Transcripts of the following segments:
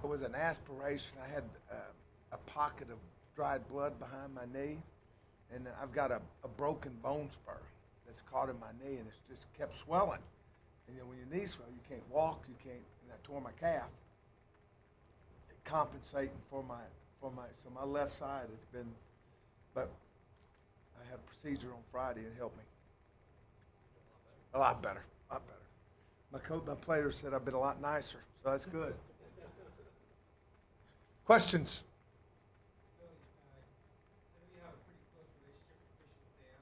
it was an aspiration. I had a pocket of dried blood behind my knee, and I've got a broken bone spur that's caught in my knee, and it's just kept swelling. And when your knee swells, you can't walk, you can't. And I tore my calf, compensating for my so my left side has been, but I had a procedure on Friday. It helped me a lot better, a lot better. My players said I've been a lot nicer, so that's good. Questions? So, I know you have a pretty close relationship with Christian Sam.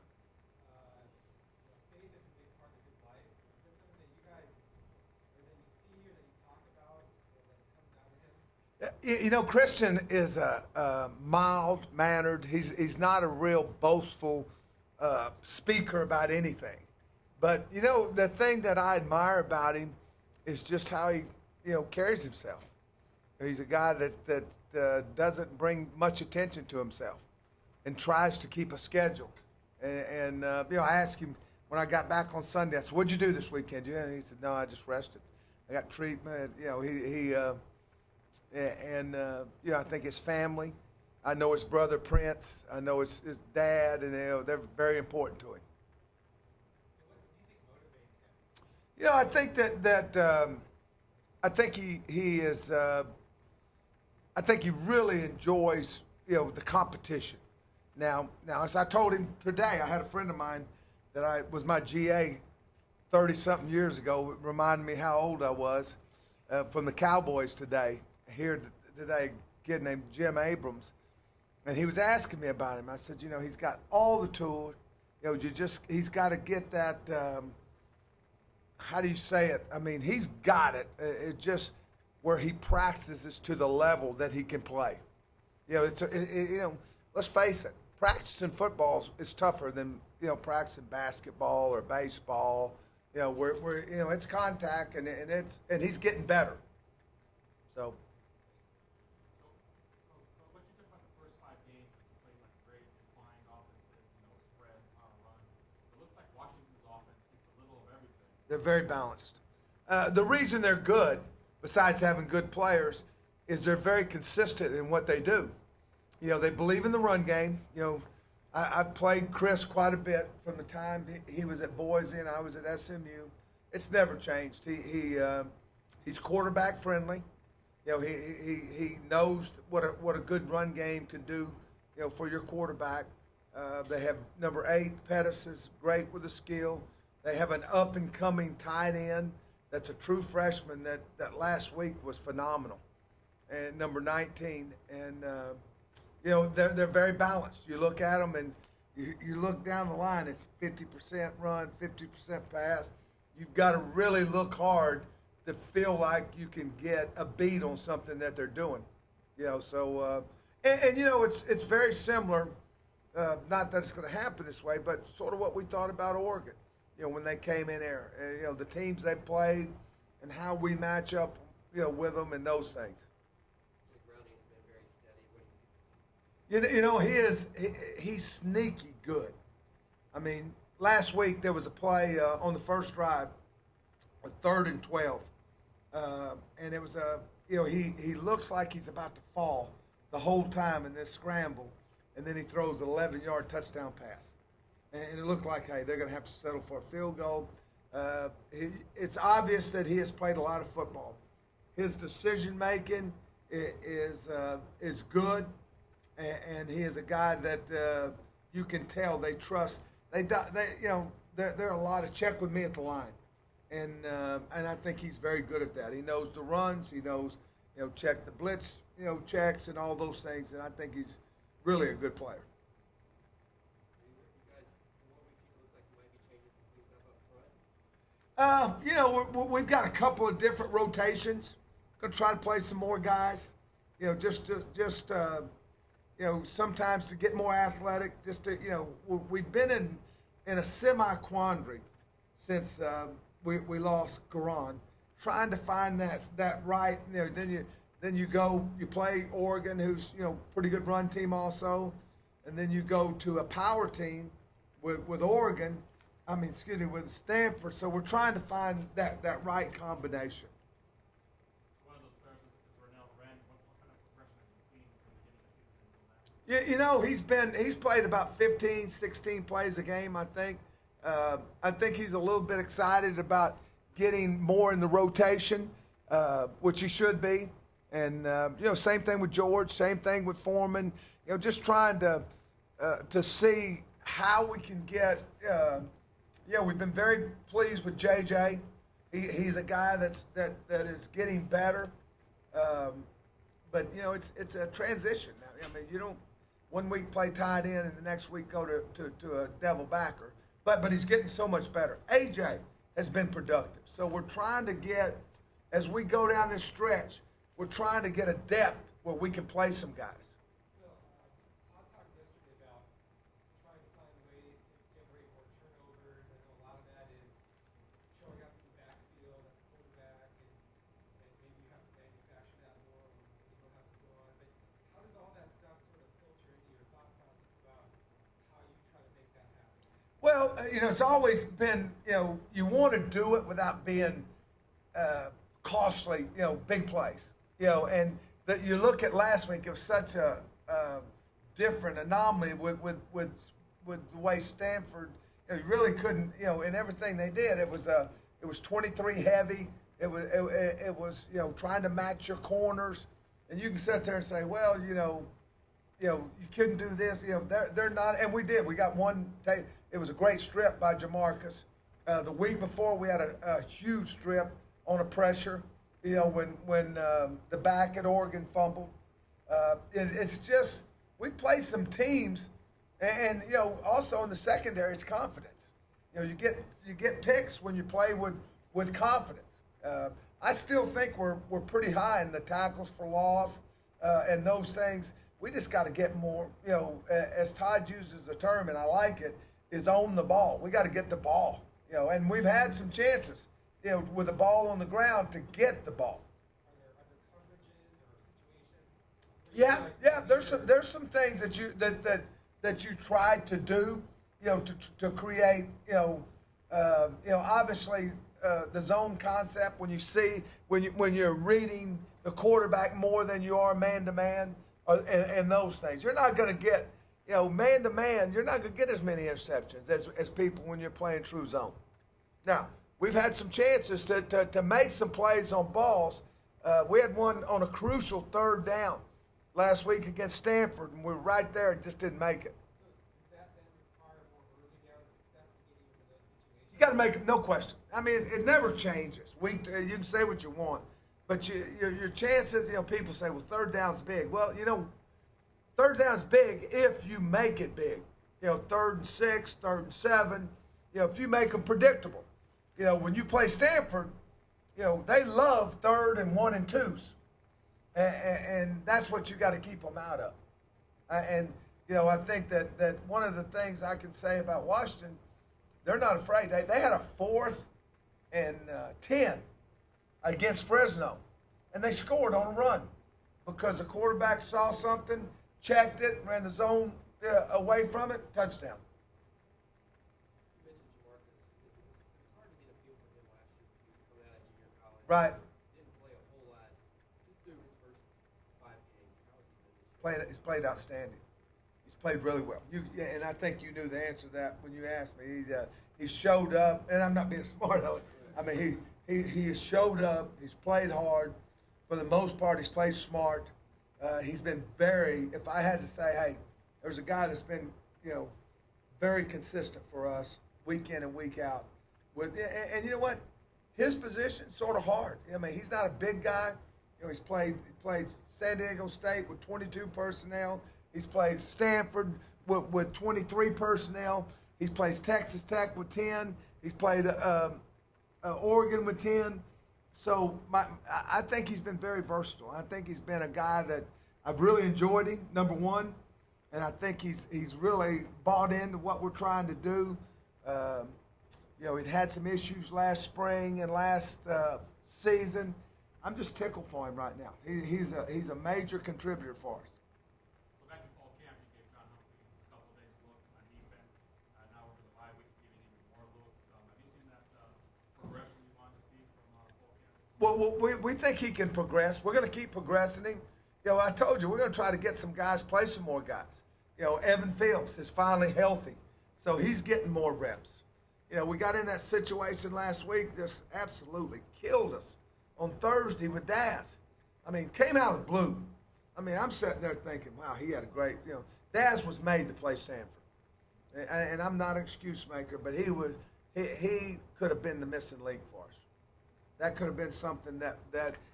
Faith is a big part of his life. Is that something that you guys, or that you see or that you talk about, or that comes out of him? Christian is a mild-mannered. He's not a real boastful speaker about anything. But, the thing that I admire about him is just how he, carries himself. He's a guy that doesn't bring much attention to himself and tries to keep a schedule. And I asked him when I got back on Sunday, I said, "What'd you do this weekend?" And he said, "No, I just rested. I got treatment." I think his family. I know his brother Prince. I know his dad, and they're very important to him. So what do you think motivates him? I think that I think he is. I think he really enjoys the competition. Now, as I told him today, I had a friend of mine that was my GA 30-something years ago. It reminded me how old I was from the Cowboys today. Here today, a kid named Jim Abrams, and he was asking me about him. I said, he's got all the tools. He's got to get that. How do you say it? I mean, he's got it. It just where he practices to the level that he can play. Let's face it. Practicing football is tougher than practicing basketball or baseball. Where it's contact and he's getting better. So. What you think about the first 5 games? You played like great, flying offenses, spread, run. It looks like Washington's offense gets a little of everything. They're very balanced. The reason they're good, besides having good players, is they're very consistent in what they do. They believe in the run game. I've played Chris quite a bit from the time he was at Boise and I was at SMU. It's never changed. He's quarterback friendly. He knows what a good run game can do, for your quarterback. They have number 8, Pettis is great with the skill. They have an up-and-coming tight end that's a true freshman that last week was phenomenal, and number 19. And, they're very balanced. You look at them and you look down the line, it's 50% run, 50% pass. You've got to really look hard to feel like you can get a beat on something that they're doing. It's very similar, not that it's going to happen this way, but sort of what we thought about Oregon. When they came in there, the teams they played and how we match up, with them and those things. He's sneaky good. I mean, last week there was a play on the first drive, a 3rd and 12, and it was he looks like he's about to fall the whole time in this scramble, and then he throws an 11-yard touchdown pass. And it looked like, hey, they're going to have to settle for a field goal. It's obvious that he has played a lot of football. His decision-making is good, and he is a guy that you can tell they trust. There are a lot of check with me at the line, and I think he's very good at that. He knows the runs. He knows, check the blitz, checks and all those things, and I think he's really a good player. We've got a couple of different rotations. Going to try to play some more guys. Sometimes to get more athletic. We've been in a semi-quandary since we lost Karan, trying to find that right. Then you play Oregon, who's pretty good run team also, and then you go to a power team with Oregon. With Stanford. So we're trying to find that right combination. One of those players is Rennell He's played about 15, 16 plays a game, I think. I think he's a little bit excited about getting more in the rotation, which he should be. And same thing with George, same thing with Foreman. Just trying to see how we can get. We've been very pleased with JJ. He's a guy that is getting better. But it's a transition now. I mean, you don't 1 week play tight end and the next week go to a devil backer. But he's getting so much better. AJ has been productive. So we're trying to get, as we go down this stretch, we're trying to get a depth where we can play some guys. Phil, I talked yesterday about trying to find ways to generate more turnovers. I know a lot of that is showing up in the backfield at the quarterback, and maybe you have to manufacture that more when you don't have to go on. But how does all that stuff sort of filter into your thought process about how you try to make that happen? Well, it's always been, you want to do it without being costly, big plays. And that you look at last week, it was such a different anomaly with the way Stanford, you really couldn't, in everything they did, it was 23 heavy. It was trying to match your corners, and you can sit there and say, well, you couldn't do this. They're not, and we did. We got one. It was a great strip by Jamarcus. The week before, we had a huge strip on a pressure. When the back at Oregon fumbled. It's just we play some teams, and also in the secondary, it's confidence. You get picks when you play with confidence. I still think we're pretty high in the tackles for loss and those things. We just got to get more. As Todd uses the term, and I like it, is own the ball. We got to get the ball. And we've had some chances. With the ball on the ground to get the ball. Are there coverages or situations? Yeah. There's some things that you tried to do, to create, obviously the zone concept when you're reading the quarterback more than you are man to man, and those things. You're not going to get, man to man. You're not going to get as many interceptions as people when you're playing true zone. Now. We've had some chances to make some plays on balls. We had one on a crucial third down last week against Stanford, and we were right there and just didn't make it. So does that then require more early down success to get into those situations? You got to make it, no question. I mean, it never changes. You can say what you want, but your chances, people say, well, third down's big. Well, third down's big if you make it big. 3rd and 6, 3rd and 7, if you make them predictable. When you play Stanford, they love 3rd and 1 and 2s. And that's what you got to keep them out of. I think that one of the things I can say about Washington, they're not afraid. They had a 4th and 10 against Fresno, and they scored on a run because the quarterback saw something, checked it, ran the zone away from it, touchdown. Right. Didn't play a whole lot. Just through his first 5 games. How has he been this year? He's played outstanding. He's played really well. And I think you knew the answer to that when you asked me. He showed up, and I'm not being smart on it. I mean, he has showed up. He's played hard. For the most part, he's played smart. He's been very. If I had to say, hey, there's a guy that's been, very consistent for us week in and week out. And you know what? His position's sort of hard. I mean, he's not a big guy. He played San Diego State with 22 personnel. He's played Stanford with 23 personnel. He plays Texas Tech with 10. He's played Oregon with 10. So I think he's been very versatile. I think he's been a guy that I've really enjoyed him, number one. And I think he's really bought into what we're trying to do. He'd had some issues last spring and last season. I'm just tickled for him right now. He's a major contributor for us. So back in fall camp, you gave John Humphrey a couple of days look on defense. Now over the bye week, giving him more looks. Have you seen that progression you wanted to see from fall camp? Well, we think he can progress. We're going to keep progressing him. I told you, we're going to try to get some guys, play some more guys. Evan Phillips is finally healthy, so he's getting more reps. We got in that situation last week, just absolutely killed us on Thursday with Daz. I mean, came out of the blue. I mean, I'm sitting there thinking, wow, he had a great, Daz was made to play Stanford. And I'm not an excuse maker, but he could have been the missing link for us. That could have been something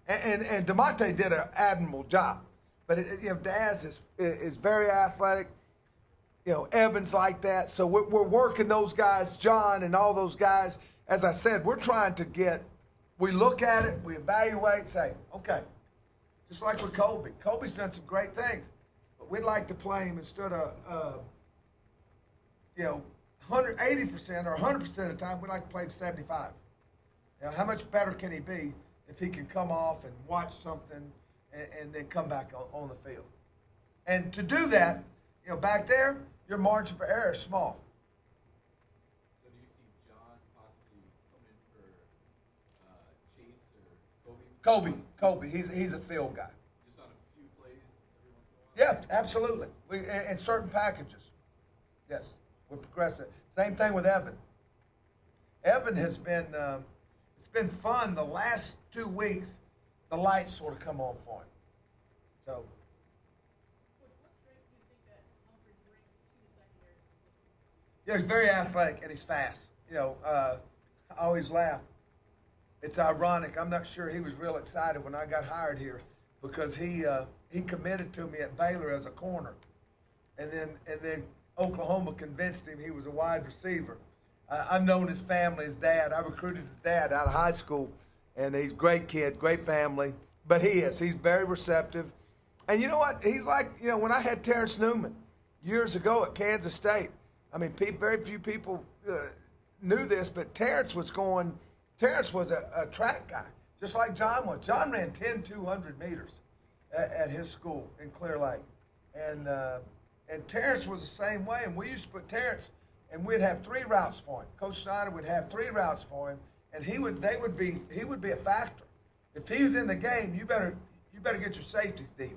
and DeMonte did an admirable job. But Daz is very athletic. Evans like that. So we're working those guys, John and all those guys. As I said, we're trying to we look at it, we evaluate, say, okay, just like with Colby. Colby's done some great things, but we'd like to play him instead of 180% or 100% of the time, we'd like to play him 75. How much better can he be if he can come off and watch something and then come back on the field? And to do that, back there, your margin for error is small. So do you see John possibly coming in for Chase or Kobe? Kobe, he's a field guy. Just on a few plays every once in a while? Yeah, absolutely. In certain packages. Yes, we're progressive. Same thing with Evan. Evan has been, it's been fun the last 2 weeks. The lights sort of come on for him. So. What strength do you think that Humphrey brings to the secondary specifically? Yeah, he's very athletic and he's fast. I always laugh. It's ironic. I'm not sure he was real excited when I got hired here because he committed to me at Baylor as a corner, and then Oklahoma convinced him he was a wide receiver. I've known his family, his dad. I recruited his dad out of high school, and he's a great kid, great family. But he's very receptive. And you know what? He's like, when I had Terrence Newman years ago at Kansas State, I mean, very few people knew this, but Terrence was a track guy, just like John was. John ran 200 meters at his school in Clear Lake. And Terrence was the same way. And we used to put Terrence, and we'd have 3 routes for him. Coach Snyder would have 3 routes for him, and he would be a factor. If he was in the game, you better get your safeties deep.